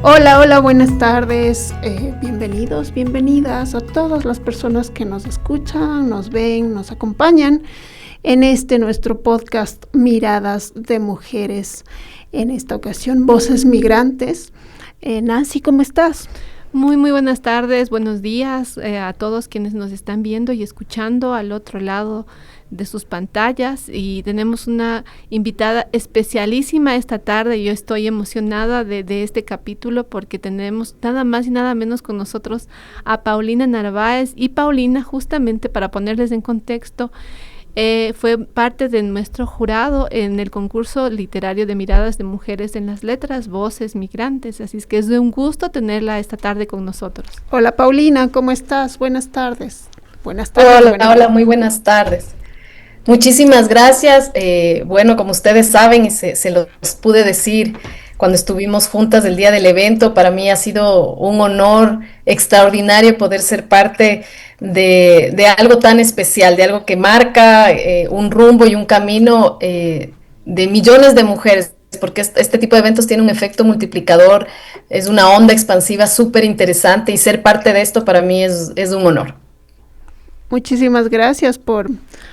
Hola, hola, buenas tardes. Bienvenidos, bienvenidas a todas las personas que nos escuchan, nos ven, nos acompañan en nuestro podcast Miradas de Mujeres. En esta ocasión, Voces Migrantes. Nancy, ¿cómo estás? Muy buenas tardes, buenos días a todos quienes nos están viendo y escuchando al otro lado de sus pantallas, y tenemos una invitada especialísima esta tarde. Yo estoy emocionada de este capítulo porque tenemos nada más y nada menos con nosotros a Paulina Narváez. Y Paulina, justamente para ponerles en contexto, fue parte de nuestro jurado en el concurso literario de Miradas de Mujeres en las Letras, Voces Migrantes. Así es que es de un gusto tenerla esta tarde con nosotros. Hola Paulina, ¿cómo estás? Buenas tardes. Buenas tardes. Hola, muy buenas tardes. Muchísimas gracias. Bueno, como ustedes saben, y se los pude decir cuando estuvimos juntas el día del evento, para mí ha sido un honor extraordinario poder ser parte de algo tan especial, de algo que marca un rumbo y un camino de millones de mujeres, porque este tipo de eventos tiene un efecto multiplicador, es una onda expansiva súper interesante, y ser parte de esto para mí es un honor. Muchísimas gracias por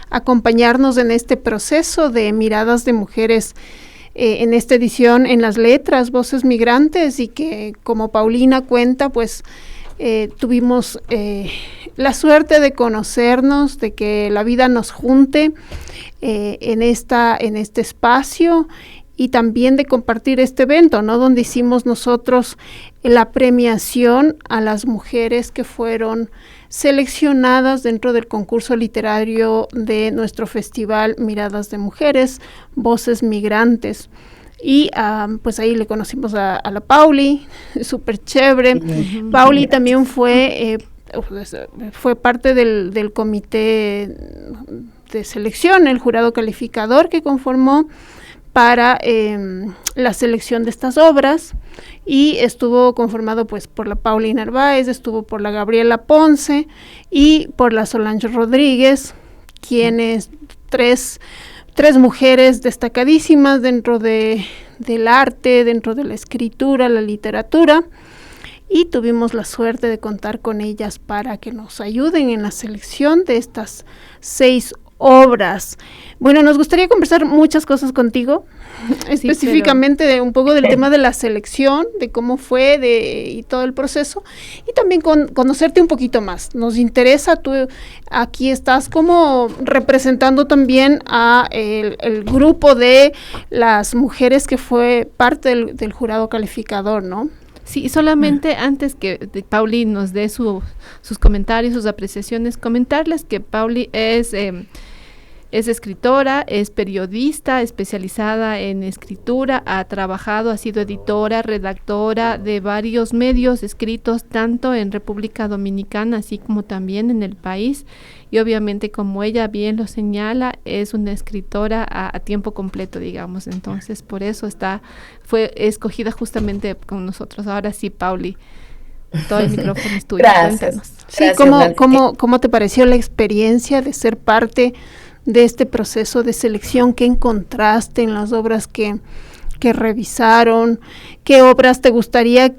acompañarnos en este proceso de Miradas de Mujeres en esta edición en las letras, Voces Migrantes, y que, como Paulina cuenta, pues tuvimos la suerte de conocernos, de que la vida nos junte en este espacio, y también de compartir este evento, ¿no? Donde hicimos nosotros la premiación a las mujeres que fueron seleccionadas dentro del concurso literario de nuestro festival Miradas de Mujeres, Voces Migrantes. Y pues ahí le conocimos a la Pauli, súper chévere. Uh-huh. Pauli también fue parte del comité de selección, el jurado calificador que conformó para la selección de estas obras, y estuvo conformado pues por la Paulina Narváez, estuvo por la Gabriela Ponce y por la Solange Rodríguez, quienes tres mujeres destacadísimas dentro del arte, dentro de la escritura, la literatura, y tuvimos la suerte de contar con ellas para que nos ayuden en la selección de estas 6 obras. Bueno, nos gustaría conversar muchas cosas contigo, específicamente de un poco del tema de la selección, de cómo fue, y todo el proceso, y también conocerte un poquito más. Nos interesa, tú aquí estás como representando también a el grupo de las mujeres que fue parte del jurado calificador, ¿no? Sí, solamente antes que Pauli nos dé sus comentarios, sus apreciaciones, comentarles que Pauli es escritora, es periodista especializada en escritura, ha sido editora, redactora de varios medios escritos, tanto en República Dominicana, así como también en el país. Y obviamente, como ella bien lo señala, es una escritora a tiempo completo, digamos. Entonces, por eso fue escogida justamente con nosotros. Ahora sí, Pauli, todo el micrófono es tuyo. Gracias. Sí, ¿cómo te pareció la experiencia de ser parte de este proceso de selección? ¿Qué encontraste en las obras que revisaron? ¿Qué obras te gustaría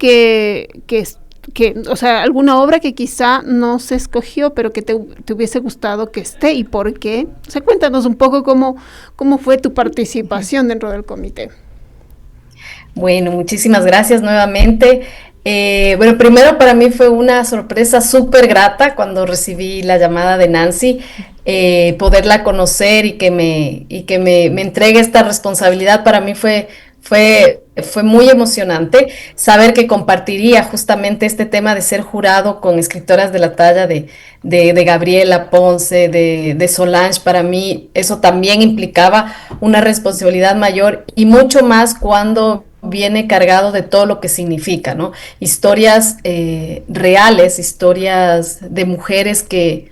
o sea, alguna obra que quizá no se escogió, pero que te hubiese gustado que esté, y por qué? O sea, cuéntanos un poco cómo fue tu participación dentro del comité. Bueno, muchísimas gracias nuevamente. Bueno, primero para mí fue una sorpresa súper grata cuando recibí la llamada de Nancy, poderla conocer y que me entregue esta responsabilidad. Para mí fue muy emocionante saber que compartiría justamente este tema de ser jurado con escritoras de la talla de Gabriela Ponce, de Solange. Para mí eso también implicaba una responsabilidad mayor, y mucho más cuando viene cargado de todo lo que significa, ¿no? Historias reales, historias de mujeres que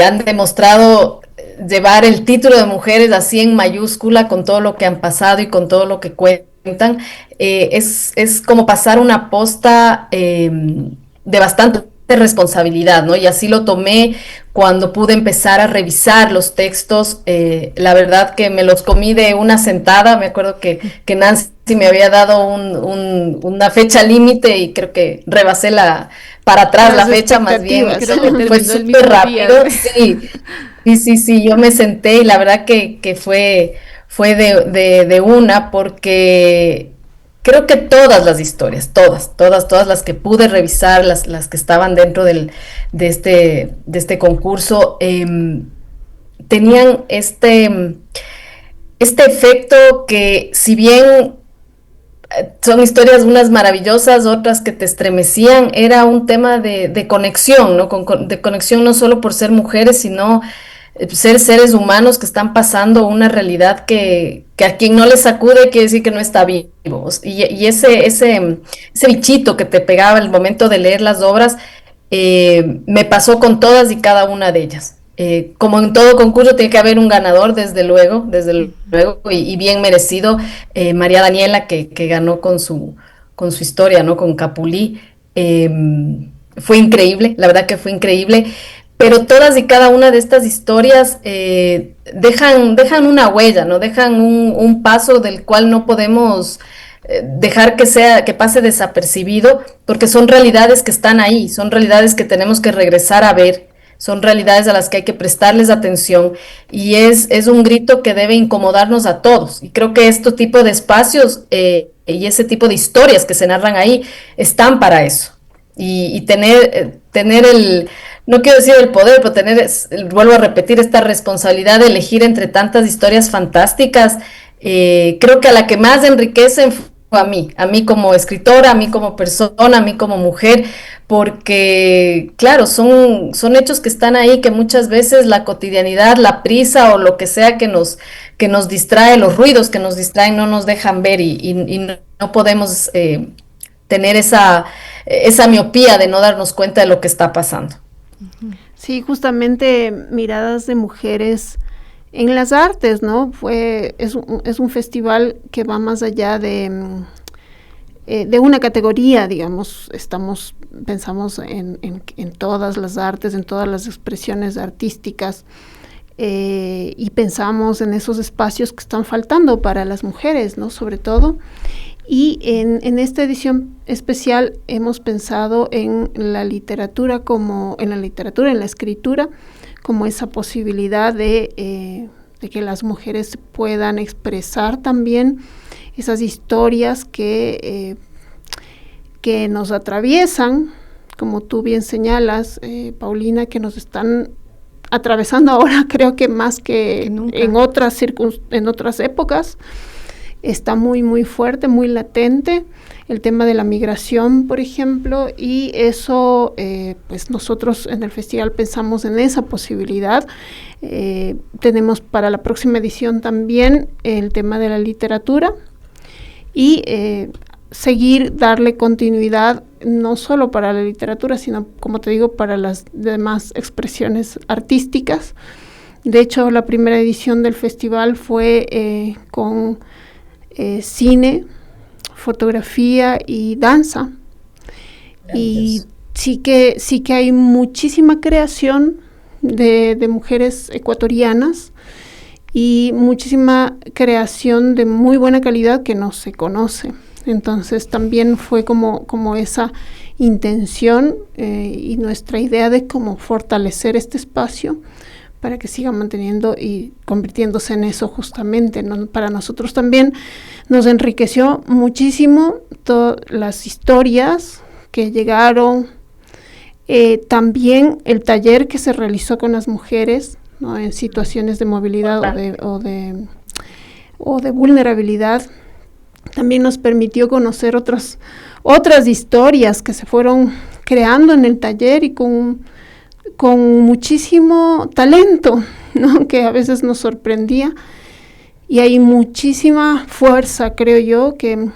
han demostrado llevar el título de mujeres así en mayúscula, con todo lo que han pasado y con todo lo que cuentan. Es como pasar una posta de bastante responsabilidad, ¿no? Y así lo tomé cuando pude empezar a revisar los textos. La verdad que me los comí de una sentada. Me acuerdo que Nancy me había dado una fecha límite y creo que rebasé para atrás la fecha más bien, creo que fue súper rápido, sí, sí, yo me senté y la verdad que fue de una porque creo que todas las historias, todas las que pude revisar, las que estaban dentro de este concurso, tenían este efecto que si bien son historias unas maravillosas, otras que te estremecían, era un tema de conexión, ¿no? De conexión no solo por ser mujeres, sino ser seres humanos que están pasando una realidad que a quien no le sacude quiere decir que no está vivo. Y ese bichito que te pegaba el momento de leer las obras, me pasó con todas y cada una de ellas. Como en todo concurso tiene que haber un ganador, desde luego, y bien merecido. María Daniela, que ganó con su historia, ¿no? Con Capulí, fue increíble, la verdad que fue increíble, pero todas y cada una de estas historias dejan una huella, ¿no? Dejan un paso del cual no podemos dejar que pase desapercibido, porque son realidades que están ahí, son realidades que tenemos que regresar a ver, son realidades a las que hay que prestarles atención y es un grito que debe incomodarnos a todos. Y creo que este tipo de espacios y ese tipo de historias que se narran ahí están para eso. Y tener no quiero decir el poder, pero vuelvo a repetir, esta responsabilidad de elegir entre tantas historias fantásticas, creo que a la que más enriquecen fue a mí como escritora, a mí como persona, a mí como mujer, porque claro, son hechos que están ahí, que muchas veces la cotidianidad, la prisa o lo que sea que nos distrae, los ruidos que nos distraen no nos dejan ver y no podemos tener esa miopía de no darnos cuenta de lo que está pasando. Sí, justamente Miradas de Mujeres en las Artes, ¿no? Es un festival que va más allá de una categoría, digamos. Pensamos en todas las artes, en todas las expresiones artísticas, y pensamos en esos espacios que están faltando para las mujeres, ¿no? Sobre todo. Y en esta edición especial hemos pensado en la literatura, en la escritura, como esa posibilidad de que las mujeres puedan expresar también esas historias que nos atraviesan, como tú bien señalas, Paulina, que nos están atravesando ahora, creo que más que nunca. En otras épocas. Está muy, muy fuerte, muy latente, el tema de la migración, por ejemplo, y eso, pues nosotros en el festival pensamos en esa posibilidad. Tenemos para la próxima edición también el tema de la literatura y darle continuidad, no solo para la literatura, sino, como te digo, para las demás expresiones artísticas. De hecho, la primera edición del festival fue con cine, fotografía y danza. Y sí que hay muchísima creación de mujeres ecuatorianas y muchísima creación de muy buena calidad que no se conoce. Entonces también fue como esa intención y nuestra idea de cómo fortalecer este espacio para que siga manteniendo y convirtiéndose en eso justamente, ¿no? Para nosotros también nos enriqueció muchísimo todas las historias que llegaron, también el taller que se realizó con las mujeres, ¿no? En situaciones de movilidad o de vulnerabilidad. También nos permitió conocer otras historias que se fueron creando en el taller y con muchísimo talento, ¿no? Que a veces nos sorprendía, y hay muchísima fuerza, creo yo, que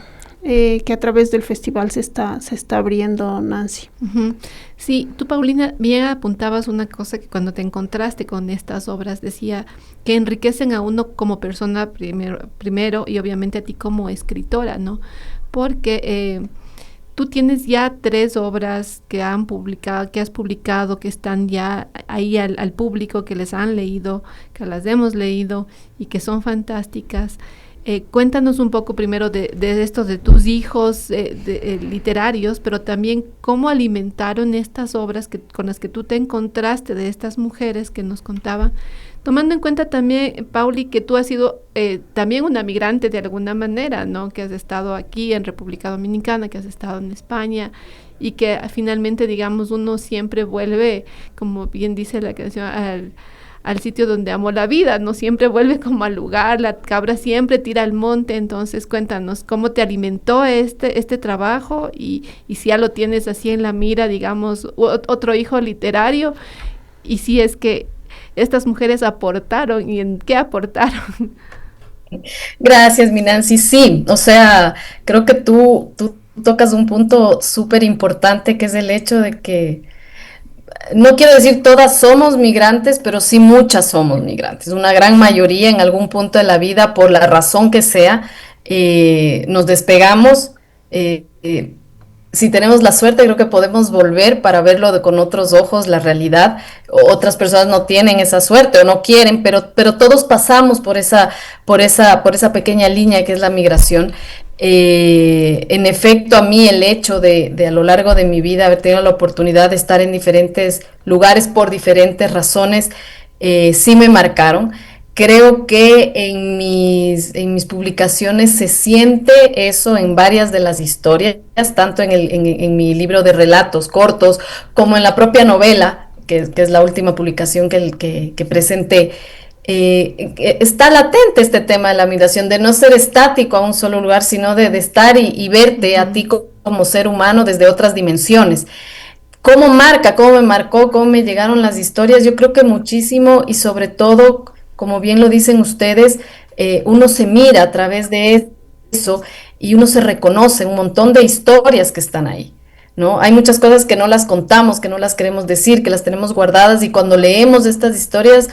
a través del festival se está abriendo, Nancy. Uh-huh. Sí, tú, Paulina, bien apuntabas una cosa que cuando te encontraste con estas obras decía que enriquecen a uno como persona primero y obviamente a ti como escritora, ¿no? Porque tú tienes ya 3 obras que has publicado, que están ya ahí al público, que les han leído, que las hemos leído y que son fantásticas. Cuéntanos un poco primero de esto de tus hijos literarios, pero también cómo alimentaron estas obras con las que tú te encontraste, de estas mujeres que nos contaban, tomando en cuenta también, Pauli, que tú has sido también una migrante de alguna manera, ¿no? Que has estado aquí en República Dominicana, que has estado en España, y que finalmente, digamos, uno siempre vuelve, como bien dice la canción, al sitio donde amó la vida, no siempre vuelve como al lugar, la cabra siempre tira al monte. Entonces cuéntanos cómo te alimentó este trabajo, y si ya lo tienes así en la mira, digamos, otro hijo literario, y si es que estas mujeres aportaron y en qué aportaron. Gracias, mi Nancy. Sí, o sea, creo que tú tocas un punto súper importante, que es el hecho de que no quiero decir todas somos migrantes, pero sí muchas somos migrantes. Una gran mayoría en algún punto de la vida, por la razón que sea, nos despegamos. eh, eh, si tenemos la suerte, creo que podemos volver para verlo con otros ojos, la realidad. Otras personas no tienen esa suerte o no quieren, pero todos pasamos por esa pequeña línea que es la migración. En efecto, a mí el hecho de a lo largo de mi vida haber tenido la oportunidad de estar en diferentes lugares por diferentes razones, sí me marcaron. Creo que en mis publicaciones se siente eso en varias de las historias, tanto en mi libro de relatos cortos como en la propia novela, que es la última publicación que presenté. Está latente este tema de la migración, de no ser estático a un solo lugar, sino de estar y verte a ti como ser humano desde otras dimensiones. ¿Cómo marca, cómo me marcó, cómo me llegaron las historias? Yo creo que muchísimo, y sobre todo, como bien lo dicen ustedes, uno se mira a través de eso y uno se reconoce un montón de historias que están ahí, ¿no? Hay muchas cosas que no las contamos, que no las queremos decir, que las tenemos guardadas, y cuando leemos estas historias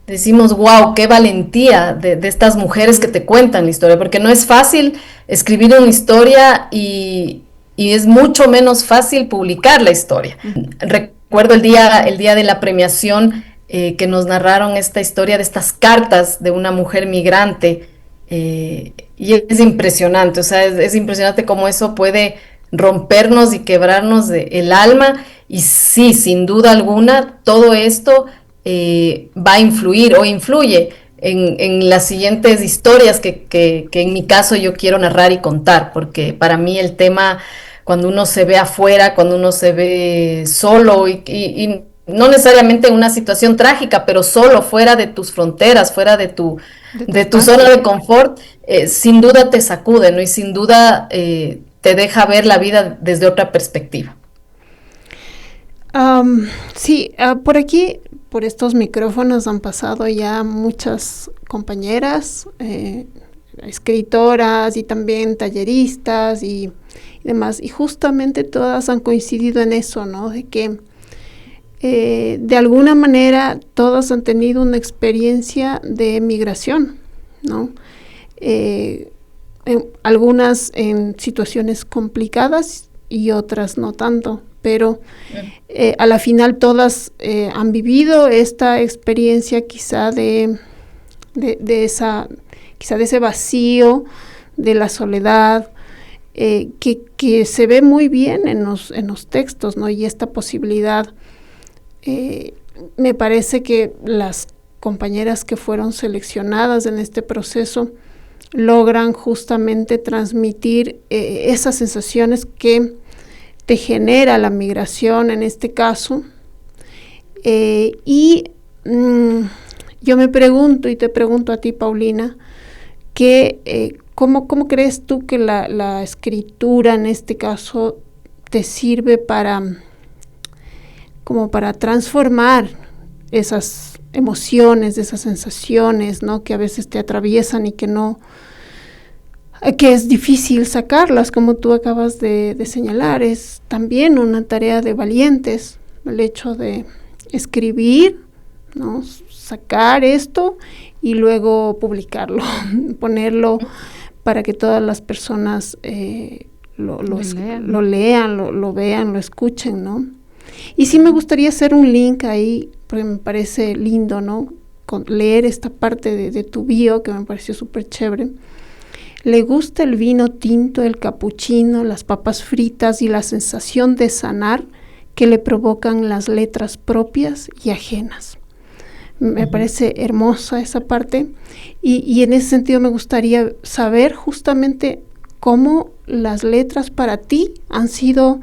decimos, wow, qué valentía de estas mujeres que te cuentan la historia, porque no es fácil escribir una historia y es mucho menos fácil publicar la historia. Recuerdo el día de la premiación, que nos narraron esta historia de estas cartas de una mujer migrante, y es impresionante, o sea, es impresionante cómo eso puede rompernos y quebrarnos el alma. Y sí, sin duda alguna, todo esto va a influir o influye en las siguientes historias que en mi caso yo quiero narrar y contar, porque para mí el tema, cuando uno se ve afuera, cuando uno se ve solo y no necesariamente en una situación trágica, pero solo fuera de tus fronteras, fuera de tu zona de confort, sin duda te sacude, ¿no? Y sin duda te deja ver la vida desde otra perspectiva. Sí, por aquí, por estos micrófonos han pasado ya muchas compañeras, escritoras y también talleristas y demás, y justamente todas han coincidido en eso, ¿no? De que de alguna manera todas han tenido una experiencia de migración, ¿no? Algunas en situaciones complicadas y otras no tanto, pero a la final todas han vivido esta experiencia quizá de ese vacío, de la soledad, que se ve muy bien en los textos, ¿no? Y esta posibilidad, me parece que las compañeras que fueron seleccionadas en este proceso logran justamente transmitir esas sensaciones que te genera la migración en este caso. Yo me pregunto y te pregunto a ti, Paulina, ¿cómo crees tú que la escritura en este caso te sirve para transformar esas emociones, esas sensaciones, ¿no? Que a veces te atraviesan y que es difícil sacarlas, como tú acabas de señalar? Es también una tarea de valientes el hecho de escribir, ¿no? Sacar esto y luego publicarlo, ponerlo para que todas las personas lo lean, lo vean, lo escuchen, ¿no? Y sí me gustaría hacer un link ahí, porque me parece lindo, ¿no? Leer esta parte de tu bio, que me pareció súper chévere, Le gusta el vino tinto, el capuchino, las papas fritas y la sensación de sanar que le provocan las letras propias y ajenas. Me parece hermosa esa parte y en ese sentido me gustaría saber justamente cómo las letras para ti han sido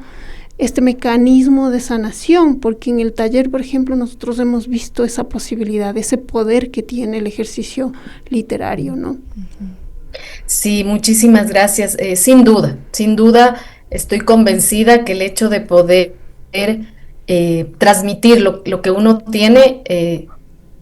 este mecanismo de sanación, porque en el taller, por ejemplo, nosotros hemos visto esa posibilidad, ese poder que tiene el ejercicio literario, ¿no? Sí, muchísimas gracias. Sin duda, estoy convencida que el hecho de poder transmitir lo que uno tiene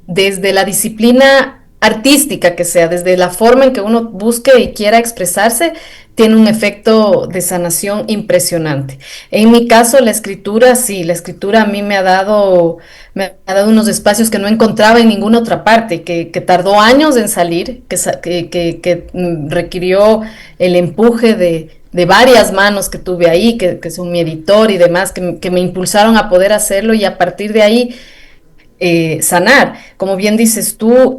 desde la disciplina artística que sea, desde la forma en que uno busque y quiera expresarse, tiene un efecto de sanación impresionante. En mi caso, la escritura, sí, la escritura a mí me ha dado unos espacios que no encontraba en ninguna otra parte, que tardó años en salir, que requirió el empuje de varias manos que tuve ahí, que son mi editor y demás, que me impulsaron a poder hacerlo y a partir de ahí sanar. Como bien dices tú,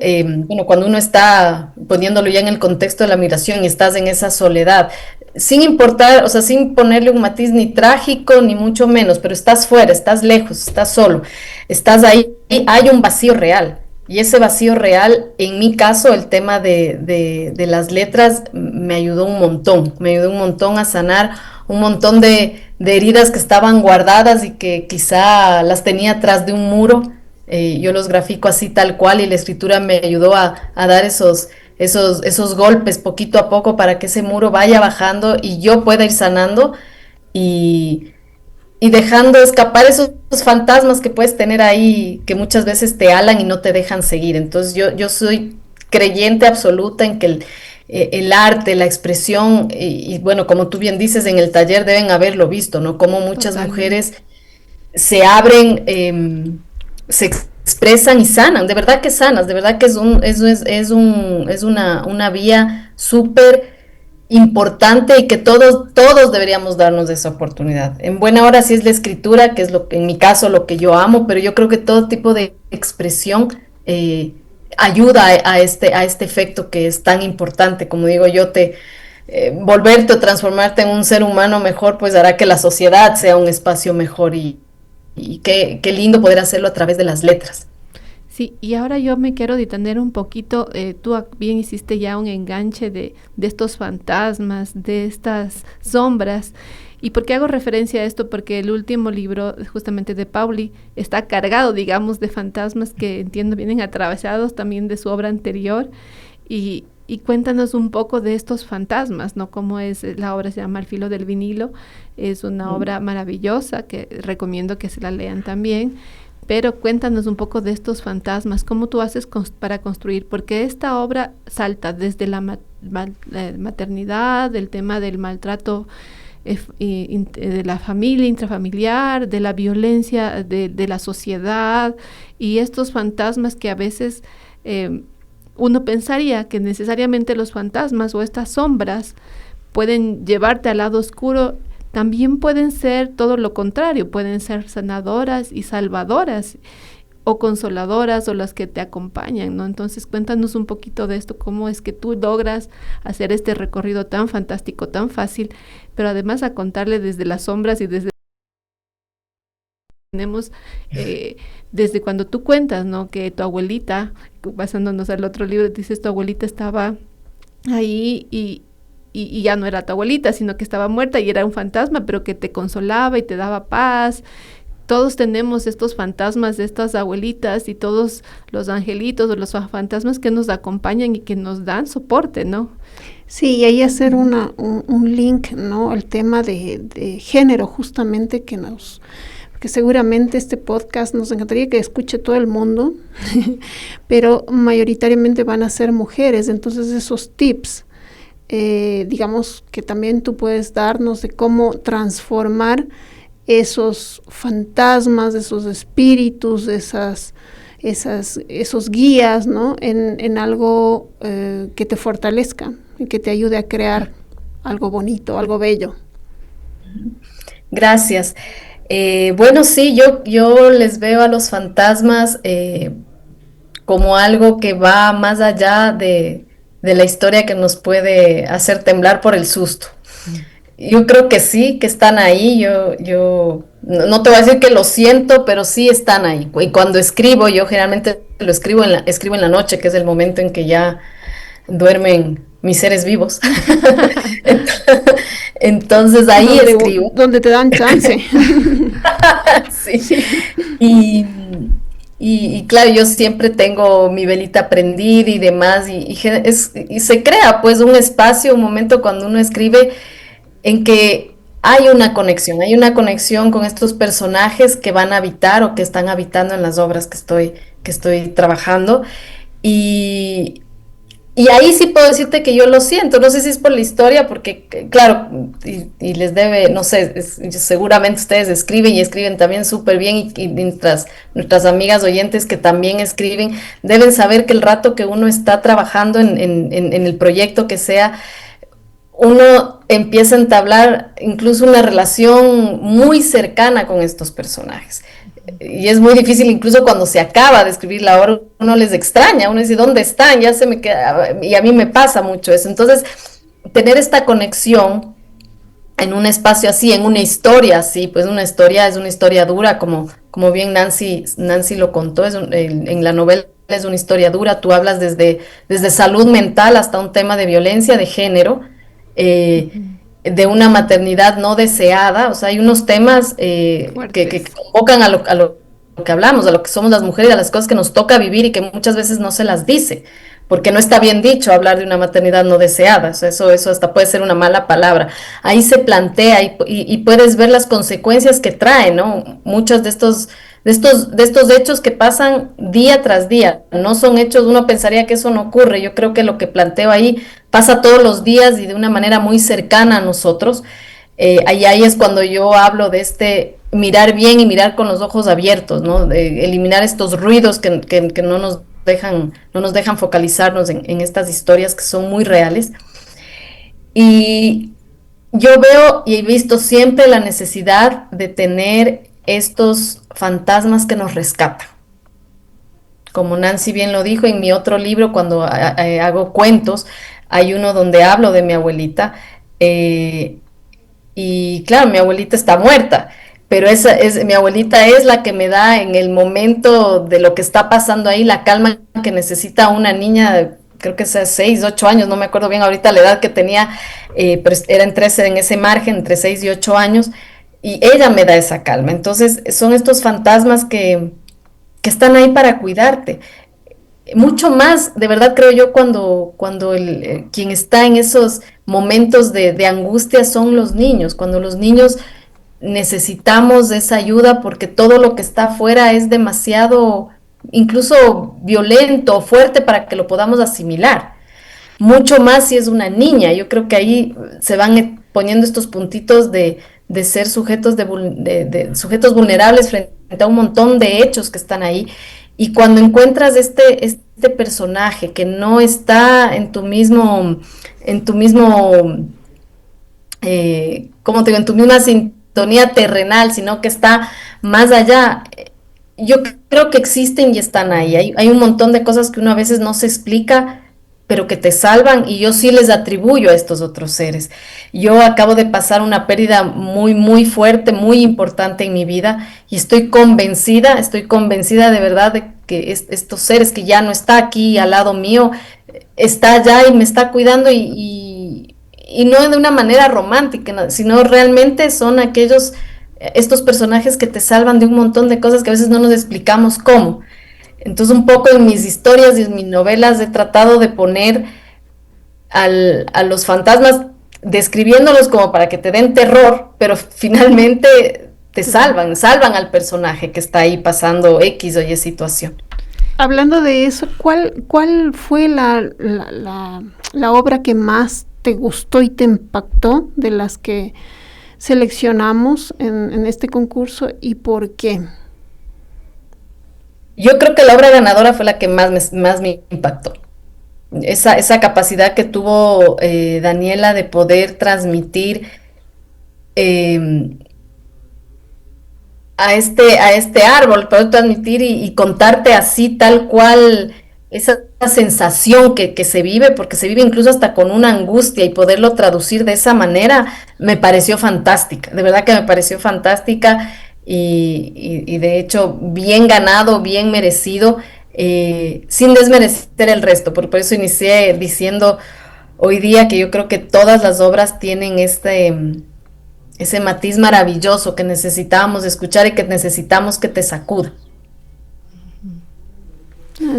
bueno, cuando uno está poniéndolo ya en el contexto de la migración y estás en esa soledad, sin importar, o sea, sin ponerle un matiz ni trágico, ni mucho menos, pero estás fuera, estás lejos, estás solo, estás ahí, hay un vacío real. Y ese vacío real, en mi caso, el tema de las letras me ayudó un montón a sanar un montón de heridas que estaban guardadas y que quizá las tenía atrás de un muro. Yo los grafico así tal cual y la escritura me ayudó a dar esos golpes poquito a poco para que ese muro vaya bajando y yo pueda ir sanando y, y dejando escapar esos fantasmas que puedes tener ahí que muchas veces te alan y no te dejan seguir. Entonces yo soy creyente absoluta en que el arte, la expresión y bueno, como tú bien dices, en el taller deben haberlo visto, ¿no? Como muchas mujeres se abren, se expresan y sanan, de verdad que sanas, de verdad que es una vía súper importante y que todos deberíamos darnos esa oportunidad. En buena hora sí es la escritura, que es en mi caso lo que yo amo, pero yo creo que todo tipo de expresión ayuda a este efecto que es tan importante, como digo yo, volverte o transformarte en un ser humano mejor, pues hará que la sociedad sea un espacio mejor y qué lindo poder hacerlo a través de las letras. Sí, y ahora yo me quiero detener un poquito, tú bien hiciste ya un enganche de estos fantasmas, de estas sombras. ¿Y por qué hago referencia a esto? Porque el último libro, justamente de Pauli, está cargado, digamos, de fantasmas que entiendo vienen atravesados también de su obra anterior. Y cuéntanos un poco de estos fantasmas, ¿no? Cómo es, la obra se llama Al filo del vinilo, es una obra maravillosa que recomiendo que se la lean también. Pero cuéntanos un poco de estos fantasmas, cómo tú haces para construir, porque esta obra salta desde la maternidad, del tema del maltrato de la familia, intrafamiliar, de la violencia de la sociedad y estos fantasmas que a veces uno pensaría que necesariamente los fantasmas o estas sombras pueden llevarte al lado oscuro. También pueden ser todo lo contrario, pueden ser sanadoras y salvadoras o consoladoras o las que te acompañan, ¿no? Entonces cuéntanos un poquito de esto, cómo es que tú logras hacer este recorrido tan fantástico, tan fácil, pero además a contarle desde las sombras y desde tenemos desde cuando tú cuentas, ¿no? Que tu abuelita, basándonos al otro libro, dices tu abuelita estaba ahí y ya no era tu abuelita, sino que estaba muerta y era un fantasma, pero que te consolaba y te daba paz. Todos tenemos estos fantasmas de estas abuelitas y todos los angelitos o los fantasmas que nos acompañan y que nos dan soporte, ¿no? Sí, y ahí hacer un link, ¿no? El tema de género, justamente, porque seguramente este podcast nos encantaría que escuche todo el mundo, pero mayoritariamente van a ser mujeres, entonces esos tips, digamos que también tú puedes darnos de cómo transformar esos fantasmas, esos espíritus, esos guías, ¿no? en algo que te fortalezca y que te ayude a crear algo bonito, algo bello. Gracias. Bueno, sí, yo les veo a los fantasmas como algo que va más allá de la historia que nos puede hacer temblar por el susto. Yo creo que sí, que están ahí. Yo no te voy a decir que lo siento, pero sí están ahí. Y cuando escribo, yo generalmente lo escribo en la noche, que es el momento en que ya duermen mis seres vivos. Entonces ahí escribo. Donde te dan chance. Sí. Y, y claro, yo siempre tengo mi velita prendida y demás, y se crea pues un espacio, un momento cuando uno escribe en que hay una conexión con estos personajes que van a habitar o que están habitando en las obras que estoy trabajando. Y, y ahí sí puedo decirte que yo lo siento, no sé si es por la historia, porque claro, y les debe, no sé, seguramente ustedes escriben y escriben también súper bien, y nuestras amigas oyentes que también escriben, deben saber que el rato que uno está trabajando en el proyecto que sea, uno empieza a entablar incluso una relación muy cercana con estos personajes. Y es muy difícil incluso cuando se acaba de escribir la obra, uno les extraña, uno dice, ¿dónde están? Ya se me queda, y a mí me pasa mucho eso. Entonces, tener esta conexión en un espacio así, en una historia así, pues una historia es una historia dura, como bien Nancy lo contó, en la novela es una historia dura, tú hablas desde salud mental hasta un tema de violencia de género, de una maternidad no deseada, o sea, hay unos temas que convocan a lo que hablamos, a lo que somos las mujeres, a las cosas que nos toca vivir y que muchas veces no se las dice, porque no está bien dicho hablar de una maternidad no deseada, o sea, eso hasta puede ser una mala palabra. Ahí se plantea y puedes ver las consecuencias que trae, ¿no? Muchos de estos hechos que pasan día tras día, no son hechos, uno pensaría que eso no ocurre, yo creo que lo que planteo ahí pasa todos los días y de una manera muy cercana a nosotros. Ahí es cuando yo hablo de mirar bien y mirar con los ojos abiertos, ¿no? De eliminar estos ruidos que no nos dejan focalizarnos en estas historias que son muy reales. Y yo veo y he visto siempre la necesidad de tener estos fantasmas que nos rescatan. Como Nancy bien lo dijo en mi otro libro, cuando hago cuentos, hay uno donde hablo de mi abuelita, y claro, mi abuelita está muerta, pero mi abuelita es la que me da en el momento de lo que está pasando ahí la calma que necesita una niña, creo que es 6, 8 años, no me acuerdo bien ahorita la edad que tenía, pero era en ese margen, entre 6 y 8 años, y ella me da esa calma. Entonces son estos fantasmas que están ahí para cuidarte. Mucho más, de verdad creo yo, cuando quien está en esos momentos de angustia son los niños, cuando los niños necesitamos esa ayuda porque todo lo que está afuera es demasiado, incluso violento o fuerte para que lo podamos asimilar. Mucho más si es una niña, yo creo que ahí se van poniendo estos puntitos de ser sujetos, de sujetos vulnerables frente a un montón de hechos que están ahí. Y cuando encuentras este personaje que no está ¿cómo te digo? En tu misma sintonía terrenal, sino que está más allá, yo creo que existen y están ahí. Hay un montón de cosas que uno a veces no se explica, pero que te salvan, y yo sí les atribuyo a estos otros seres. Yo acabo de pasar una pérdida muy, muy fuerte, muy importante en mi vida, y estoy convencida de verdad de que estos seres que ya no está aquí al lado mío, está allá y me está cuidando, y no de una manera romántica, sino realmente son estos personajes que te salvan de un montón de cosas que a veces no nos explicamos cómo. Entonces, un poco en mis historias y en mis novelas he tratado de poner a los fantasmas, describiéndolos como para que te den terror, pero finalmente te salvan al personaje que está ahí pasando X o Y situación. Hablando de eso, ¿cuál fue la obra que más te gustó y te impactó de las que seleccionamos en este concurso, y por qué? Yo creo que la obra ganadora fue la que más me impactó. Esa capacidad que tuvo Daniela de poder transmitir eh, a este árbol, poder transmitir y contarte así, tal cual, esas sensación que se vive, porque se vive incluso hasta con una angustia, y poderlo traducir de esa manera me pareció fantástica, de verdad que me pareció fantástica, y de hecho bien ganado, bien merecido, sin desmerecer el resto, por eso inicié diciendo hoy día que yo creo que todas las obras tienen ese matiz maravilloso que necesitábamos escuchar y que necesitamos que te sacuda.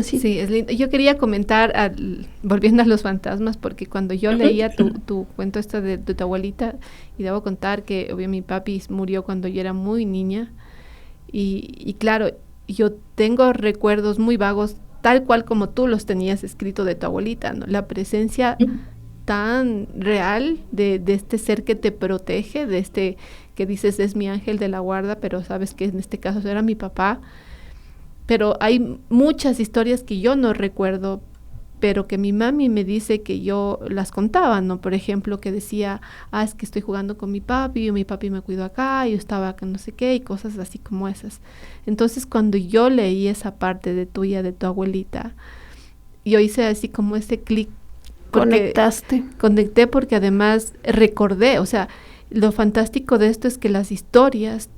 Sí, es lindo. Yo quería comentar, volviendo a los fantasmas, porque cuando yo leía tu cuento de tu abuelita, y debo contar que obviamente mi papi murió cuando yo era muy niña, y claro, yo tengo recuerdos muy vagos, tal cual como tú los tenías escrito de tu abuelita, ¿no? La presencia tan real de este ser que te protege, de este que dices es mi ángel de la guarda, pero sabes que en este caso era mi papá. Pero hay muchas historias que yo no recuerdo, pero que mi mami me dice que yo las contaba, ¿no? Por ejemplo, que decía, es que estoy jugando con mi papi me cuidó acá, yo estaba acá no sé qué, y cosas así como esas. Entonces, cuando yo leí esa parte de tuya, de tu abuelita, yo hice así como ese clic. Conecté porque además recordé, o sea, lo fantástico de esto es que las historias,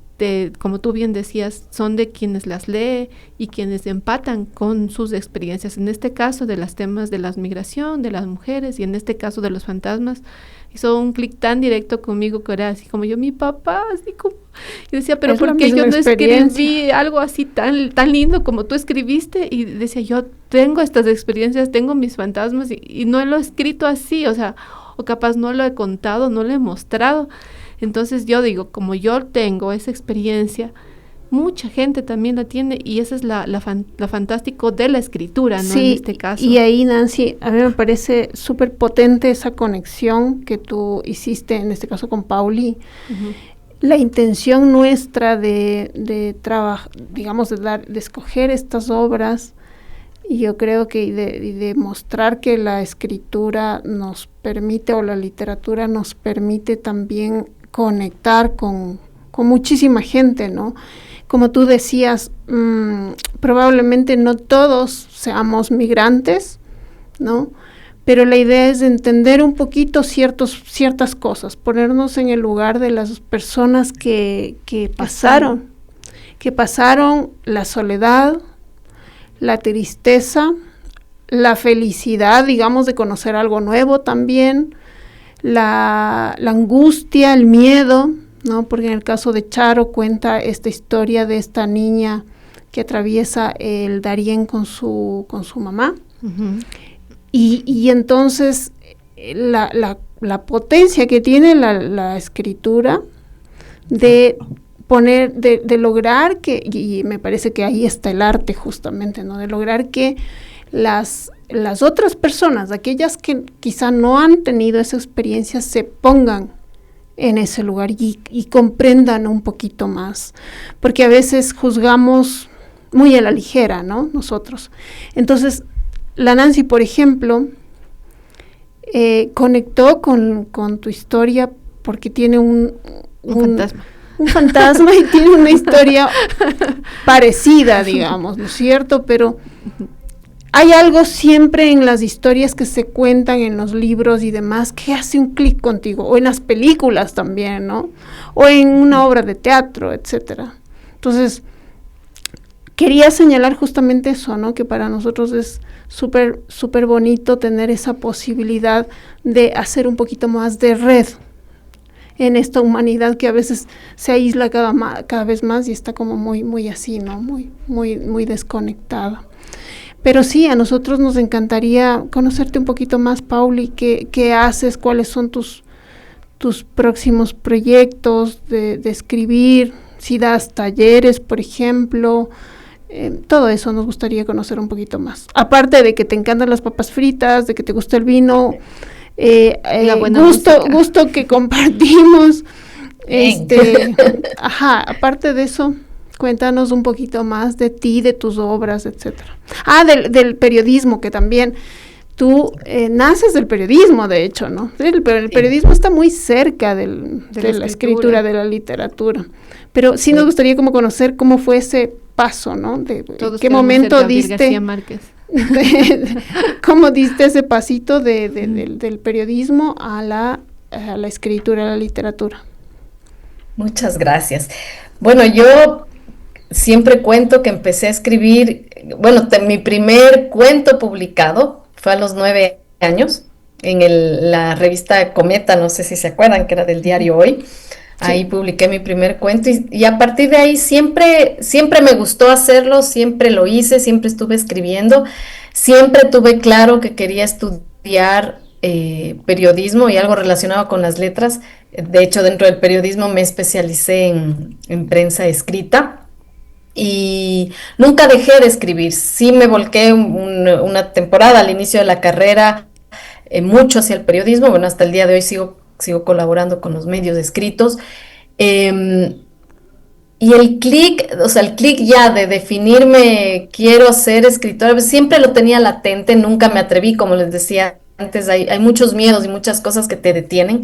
como tú bien decías, son de quienes las lee y quienes empatan con sus experiencias. En este caso de los temas de la migración, de las mujeres, y en este caso de los fantasmas, hizo un clic tan directo conmigo que era así como yo, mi papá, así como, y decía, pero ¿por qué yo no escribí algo así tan lindo como tú escribiste? Y decía, yo tengo estas experiencias, tengo mis fantasmas, y no lo he escrito así, o sea, o capaz no lo he contado, no lo he mostrado. Entonces yo digo, como yo tengo esa experiencia, mucha gente también la tiene, y esa es la fantástico de la escritura, ¿no? Sí, en este caso. Y ahí, Nancy, a mí me parece súper potente esa conexión que tú hiciste, en este caso con Pauli. Uh-huh. La intención nuestra de trabajar, digamos, de escoger estas obras, y yo creo que de mostrar que la escritura nos permite, o la literatura nos permite también conectar con muchísima gente, ¿no? Como tú decías, probablemente no todos seamos migrantes, ¿no? Pero la idea es entender un poquito ciertas cosas, ponernos en el lugar de las personas que pasaron la soledad, la tristeza, la felicidad, digamos, de conocer algo nuevo también, la angustia, el miedo, ¿no? Porque en el caso de Charo cuenta esta historia de esta niña que atraviesa el Darién con su mamá. Uh-huh. Y entonces la potencia que tiene la escritura de poner, de lograr que, y me parece que ahí está el arte justamente, ¿no? De lograr que las otras personas, aquellas que quizá no han tenido esa experiencia, se pongan en ese lugar y comprendan un poquito más, porque a veces juzgamos muy a la ligera, ¿no? Nosotros. Entonces, la Nancy, por ejemplo, conectó con tu historia porque tiene un fantasma. Un fantasma y tiene una historia parecida, digamos, ¿no es cierto? Pero hay algo siempre en las historias que se cuentan en los libros y demás que hace un clic contigo, o en las películas también, ¿no? O en una obra de teatro, etcétera. Entonces, quería señalar justamente eso, ¿no? Que para nosotros es súper, súper bonito tener esa posibilidad de hacer un poquito más de red en esta humanidad que a veces se aísla cada vez más y está como muy así, ¿no? Muy desconectada. Pero sí, a nosotros nos encantaría conocerte un poquito más, Pauli. ¿Qué haces? ¿Cuáles son tus próximos proyectos de escribir? Si das talleres, por ejemplo. Todo eso nos gustaría conocer un poquito más. Aparte de que te encantan las papas fritas, de que te gusta el vino, gusto que compartimos. Aparte de eso, cuéntanos un poquito más de ti, de tus obras, etcétera. Del periodismo, que también tú naces del periodismo, de hecho, ¿no? El periodismo está muy cerca de la escritura, de la literatura. Pero sí nos gustaría como conocer cómo fue ese paso, ¿no? ¿Qué momento diste? García Márquez. cómo diste ese pasito del periodismo a la escritura, a la literatura. Muchas gracias. Bueno, yo siempre cuento que empecé a escribir, bueno, mi primer cuento publicado fue a los 9 años en la revista Cometa, no sé si se acuerdan, que era del diario Hoy. Ahí publiqué mi primer cuento y a partir de ahí siempre me gustó hacerlo, siempre lo hice, siempre estuve escribiendo, siempre tuve claro que quería estudiar periodismo y algo relacionado con las letras. De hecho, dentro del periodismo me especialicé en prensa escrita. Y nunca dejé de escribir, sí me volqué una temporada al inicio de la carrera mucho hacia el periodismo, bueno, hasta el día de hoy sigo colaborando con los medios escritos, y el clic, o sea, el clic ya de definirme, quiero ser escritora, siempre lo tenía latente, nunca me atreví, como les decía antes, hay muchos miedos y muchas cosas que te detienen.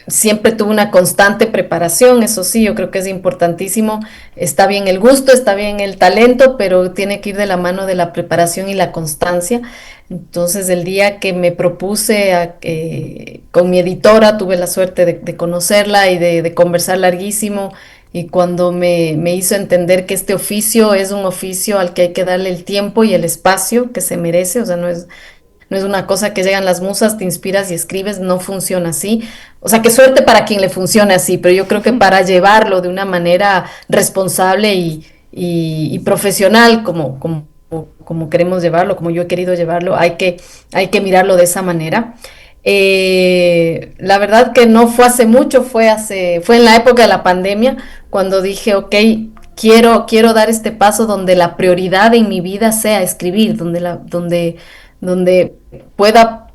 Siempre tuve una constante preparación, eso sí, yo creo que es importantísimo. Está bien el gusto, está bien el talento, pero tiene que ir de la mano de la preparación y la constancia. Entonces, el día que me propuse con mi editora, tuve la suerte de conocerla y de conversar larguísimo. Y cuando me hizo entender que este oficio es un oficio al que hay que darle el tiempo y el espacio que se merece, o sea, no es una cosa que llegan las musas, te inspiras y escribes, no funciona así. O sea, qué suerte para quien le funcione así, pero yo creo que para llevarlo de una manera responsable y profesional, como queremos llevarlo, como yo he querido llevarlo, hay que mirarlo de esa manera. La verdad que no fue hace mucho, fue en la época de la pandemia, cuando dije, ok, quiero dar este paso donde la prioridad en mi vida sea escribir, donde pueda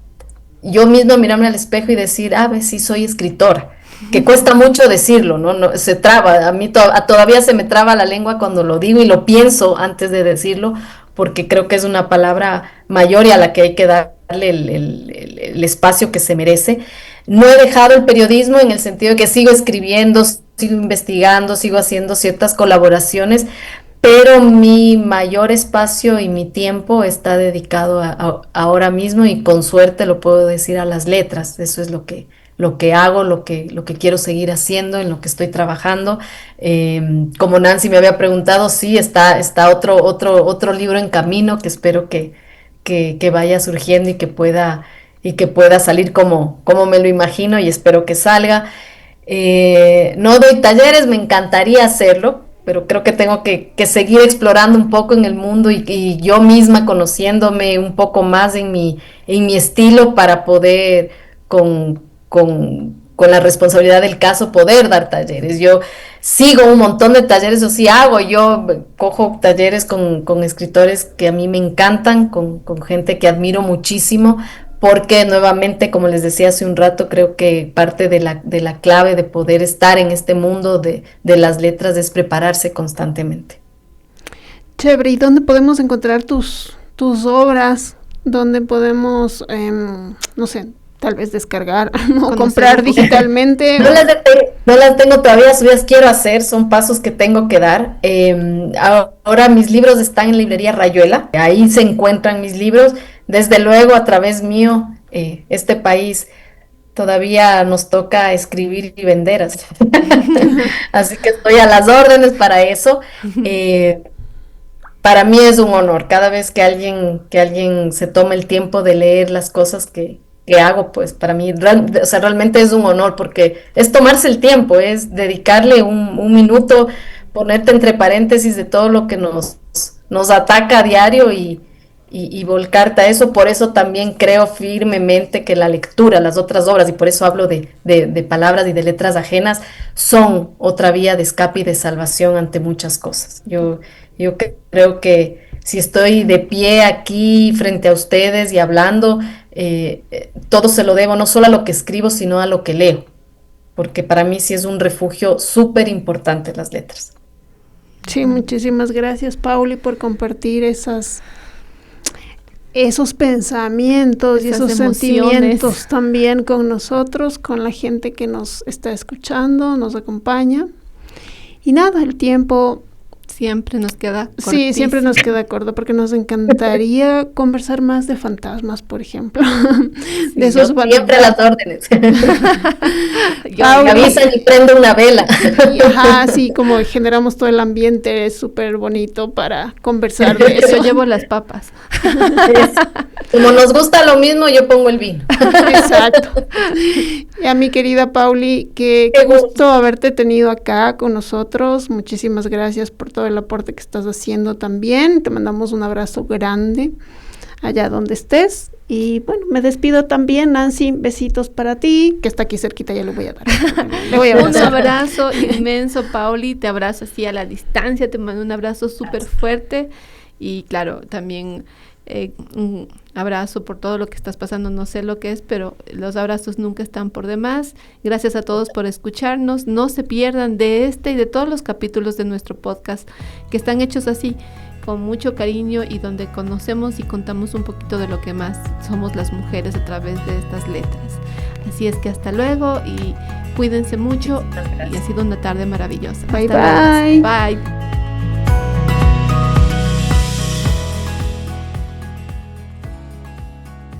yo misma mirarme al espejo y decir, pues sí soy escritora, que cuesta mucho decirlo, ¿no? Se traba, a mí todavía se me traba la lengua cuando lo digo y lo pienso antes de decirlo, porque creo que es una palabra mayor y a la que hay que darle el espacio que se merece. No he dejado el periodismo en el sentido de que sigo escribiendo, sigo investigando, sigo haciendo ciertas colaboraciones, pero mi mayor espacio y mi tiempo está dedicado ahora mismo y con suerte lo puedo decir a las letras. Eso es lo que hago, lo que quiero seguir haciendo, en lo que estoy trabajando. Como Nancy me había preguntado, sí, está otro libro en camino que espero que vaya surgiendo y que pueda salir como me lo imagino y espero que salga. No doy talleres, me encantaría hacerlo, pero creo que tengo que seguir explorando un poco en el mundo y yo misma conociéndome un poco más en mi estilo para poder con la responsabilidad del caso poder dar talleres. Yo sigo un montón de talleres, o sí hago, yo cojo talleres con escritores que a mí me encantan, con gente que admiro muchísimo, porque nuevamente, como les decía hace un rato, creo que parte de la clave de poder estar en este mundo de las letras es prepararse constantemente. Chévere, ¿y dónde podemos encontrar tus obras? ¿Dónde podemos, no sé, tal vez descargar o comprar digitalmente? No las tengo todavía, las quiero hacer, son pasos que tengo que dar. Ahora mis libros están en librería Rayuela, ahí se encuentran mis libros. Desde luego, a través mío, este país todavía nos toca escribir y vender, así que estoy a las órdenes para eso. Para mí es un honor, cada vez que alguien se toma el tiempo de leer las cosas que hago, pues para mí realmente es un honor, porque es tomarse el tiempo, es dedicarle un minuto, ponerte entre paréntesis de todo lo que nos ataca a diario y volcarte a eso. Por eso también creo firmemente que la lectura, las otras obras, y por eso hablo de palabras y de letras ajenas, son otra vía de escape y de salvación ante muchas cosas. Yo creo que si estoy de pie aquí frente a ustedes y hablando, todo se lo debo no solo a lo que escribo, sino a lo que leo, porque para mí sí es un refugio súper importante las letras. Sí, muchísimas gracias, Pauli, por compartir esos pensamientos y esos sentimientos también con nosotros, con la gente que nos está escuchando, nos acompaña. Y nada, el tiempo Siempre nos queda cortísimo. Sí, siempre nos queda corto porque nos encantaría conversar más de fantasmas, por ejemplo. Sí, de esos siempre a las órdenes. Pauli, me avisan y prendo una vela. Ajá, sí, como generamos todo el ambiente súper bonito para conversar de eso. Yo llevo las papas. Como nos gusta lo mismo, yo pongo el vino. Exacto. Ya, mi querida Pauli, qué gusto haberte tenido acá con nosotros. Muchísimas gracias por todo el aporte que estás haciendo también. Te mandamos un abrazo grande allá donde estés. Y bueno, me despido también, Nancy. Besitos para ti, que está aquí cerquita, ya le voy a dar. Le voy a un abrazo inmenso, Pauli. Te abrazo así a la distancia. Te mando un abrazo súper fuerte. Y claro, también un abrazo por todo lo que estás pasando. No sé lo que es, pero los abrazos nunca están por demás. Gracias a todos por escucharnos. No se pierdan de este y de todos los capítulos de nuestro podcast que están hechos así, con mucho cariño, y donde conocemos y contamos un poquito de lo que más somos las mujeres a través de estas letras. Así es que hasta luego y cuídense mucho, y ha sido una tarde maravillosa. Bye, bye. Bye.